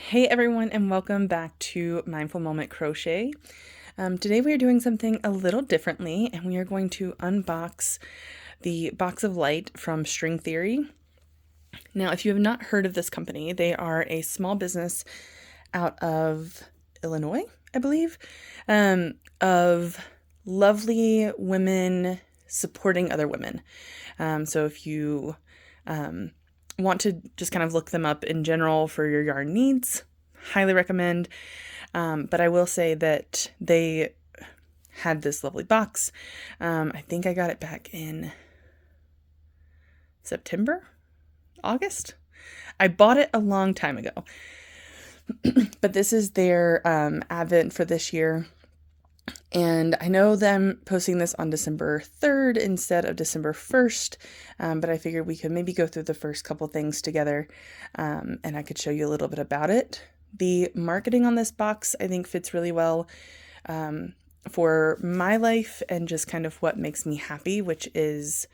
Hey everyone, and welcome back to Mindful Moment Crochet. Today we are doing something a little differently, and we are going to unbox the Box of Light from String Theory. Now, if you have not heard of this company, they are a small business out of Illinois, I believe, of lovely women supporting other women. So if you want to just kind of look them up in general for your yarn needs, highly recommend. But I will say that they had this lovely box. I think I got it back in September, August. I bought it a long time ago. But this is their advent for this year. And I know them posting this on December 3rd instead of December 1st, but I figured we could maybe go through the first couple things together, and I could show you a little bit about it. The marketing on this box, I think, fits really well for my life and just kind of what makes me happy, which is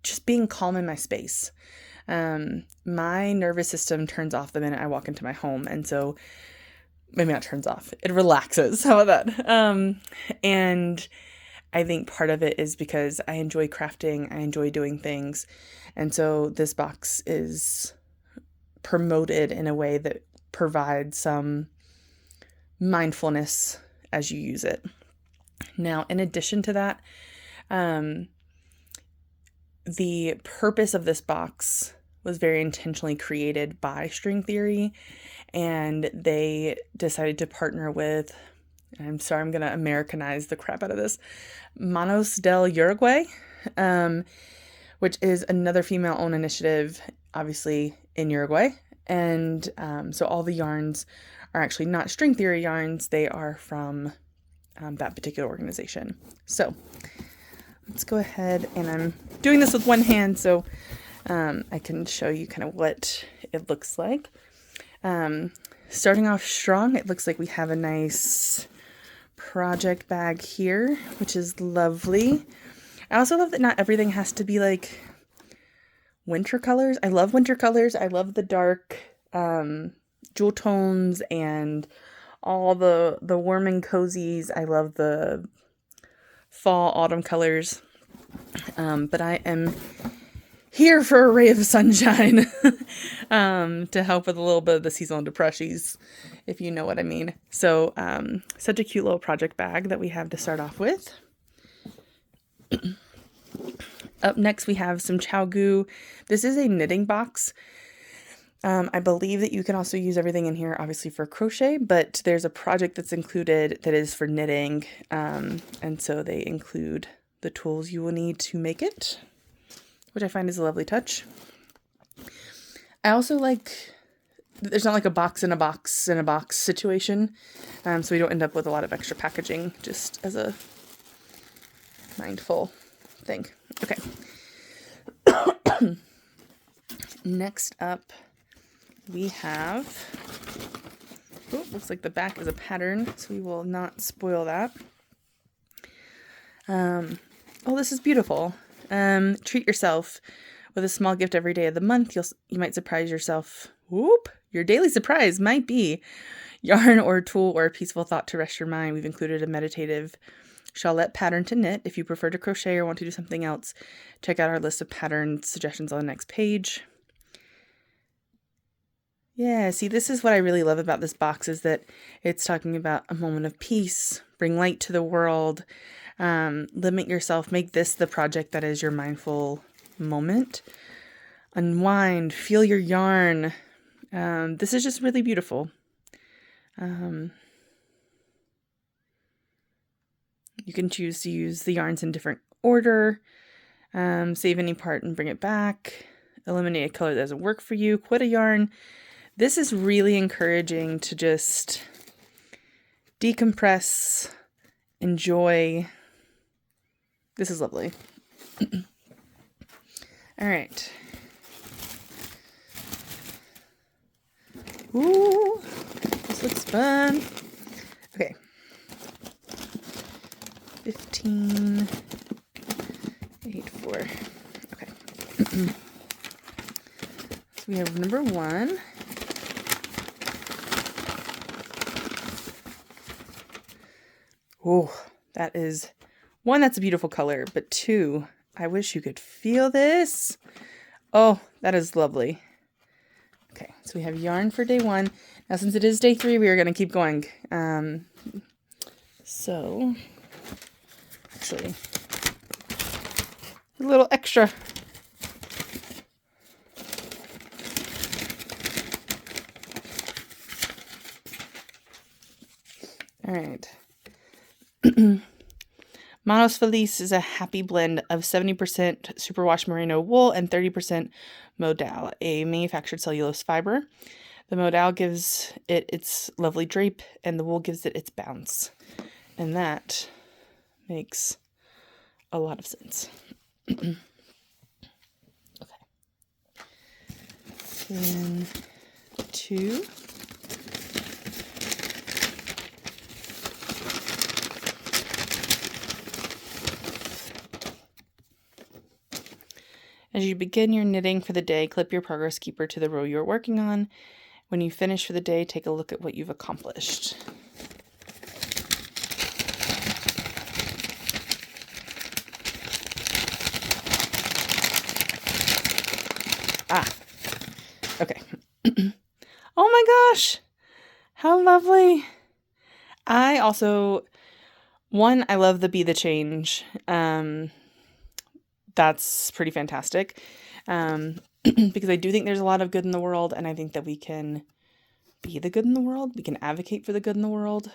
just being calm in my space. My nervous system turns off the minute I walk into my home, and so maybe not turns off, it relaxes. How about that? And I think part of it is because I enjoy crafting, I enjoy doing things. And so this box is promoted in a way that provides some mindfulness as you use it. Now, in addition to that, the purpose of this box was very intentionally created by String Theory, and they decided to partner with, I'm sorry, I'm going to Americanize the crap out of this, Manos del Uruguay, which is another female-owned initiative, obviously, in Uruguay. And so all the yarns are actually not String Theory yarns. They are from that particular organization. So let's go ahead, and I'm doing this with one hand, so I can show you kind of what it looks like. Starting off strong, it looks like we have a nice project bag here, which is lovely. I also love that not everything has to be like winter colors. I love winter colors. I love the dark jewel tones and all the warm and cozies. I love the fall, autumn colors. But I am here for a ray of sunshine to help with a little bit of the seasonal depressions, if you know what I mean. So such a cute little project bag that we have to start off with. Up next, we have some ChiaoGoo. This is a knitting box. I believe that you can also use everything in here, obviously, for crochet, but there's a project that's included that is for knitting, and so they include the tools you will need to make it, which I find is a lovely touch. I also like, there's not like a box in a box in a box situation, so we don't end up with a lot of extra packaging, just as a mindful thing. Okay. Next up, we have, looks like the back is a pattern, so we will not spoil that. Oh, this is beautiful. Treat yourself with a small gift every day of the month. You might surprise yourself. Whoop! Your daily surprise might be yarn or a tool or a peaceful thought to rest your mind. We've included a meditative shawlette pattern to knit. If you prefer to crochet or want to do something else, check out our list of pattern suggestions on the next page. Yeah, see, this is what I really love about this box, is that it's talking about a moment of peace, bring light to the world, limit yourself, make this the project that is your mindful moment. Unwind, feel your yarn. This is just really beautiful. You can choose to use the yarns in different order, save any part and bring it back, eliminate a color that doesn't work for you, quit a yarn. This is really encouraging to just decompress, enjoy. This is lovely. All right. Ooh, this looks fun. Okay. 15, 8, 4. Okay. So we have number 1. Oh, that is 1, that's a beautiful color, but 2, I wish you could feel this. Oh, that is lovely. Okay, so we have yarn for day 1. Now, since it is day 3, we are going to keep going. So, actually, a little extra. All right. Manos Feliz is a happy blend of 70% superwash merino wool and 30% modal, a manufactured cellulose fiber. The modal gives it its lovely drape, and the wool gives it its bounce. And that makes a lot of sense. Okay. Then 2. As you begin your knitting for the day, clip your progress keeper to the row you're working on. When you finish for the day, take a look at what you've accomplished. Okay. Oh my gosh! How lovely! I also, 1, I love the Be the Change. That's pretty fantastic. Because I do think there's a lot of good in the world, and I think that we can be the good in the world. We can advocate for the good in the world.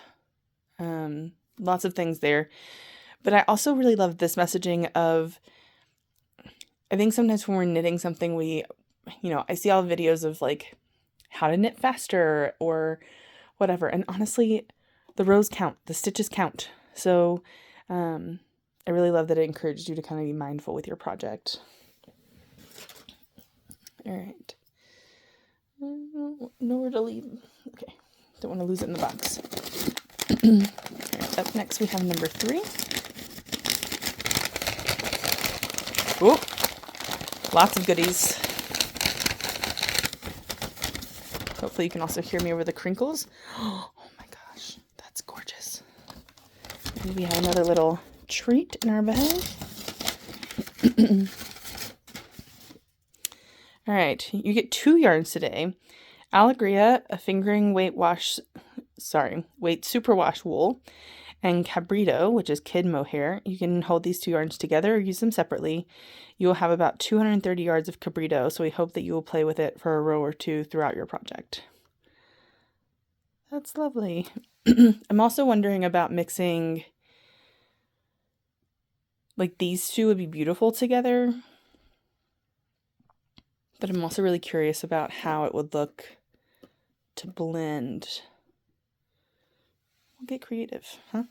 Lots of things there. But I also really love this messaging of, I think sometimes when we're knitting something, I see all the videos of like how to knit faster or whatever. And honestly, the rows count, the stitches count. So I really love that it encouraged you to kind of be mindful with your project. All right. Nowhere to leave. Okay. Don't want to lose it in the box. All right, up next we have number 3. Ooh, lots of goodies. Hopefully you can also hear me over the crinkles. Oh my gosh, that's gorgeous. And we have another little treat in our bag. All right, you get 2 yarns today. Alegria, a fingering weight superwash wool, and Cabrito, which is kid mohair. You can hold these 2 yarns together or use them separately. You will have about 230 yards of Cabrito, so we hope that you will play with it for a row or 2 throughout your project. That's lovely. I'm also wondering about mixing, like these 2 would be beautiful together, but I'm also really curious about how it would look to blend. We'll get creative, huh?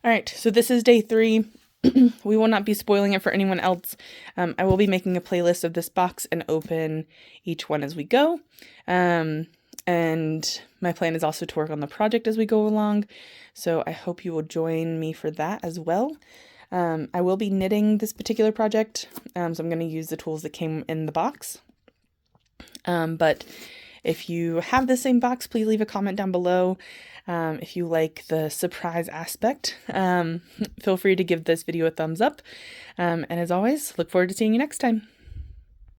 All right, so this is day 3. We will not be spoiling it for anyone else. I will be making a playlist of this box and open each one as we go. And my plan is also to work on the project as we go along. So I hope you will join me for that as well. I will be knitting this particular project, so I'm going to use the tools that came in the box. But if you have the same box, please leave a comment down below. If you like the surprise aspect, feel free to give this video a thumbs up. And as always, look forward to seeing you next time.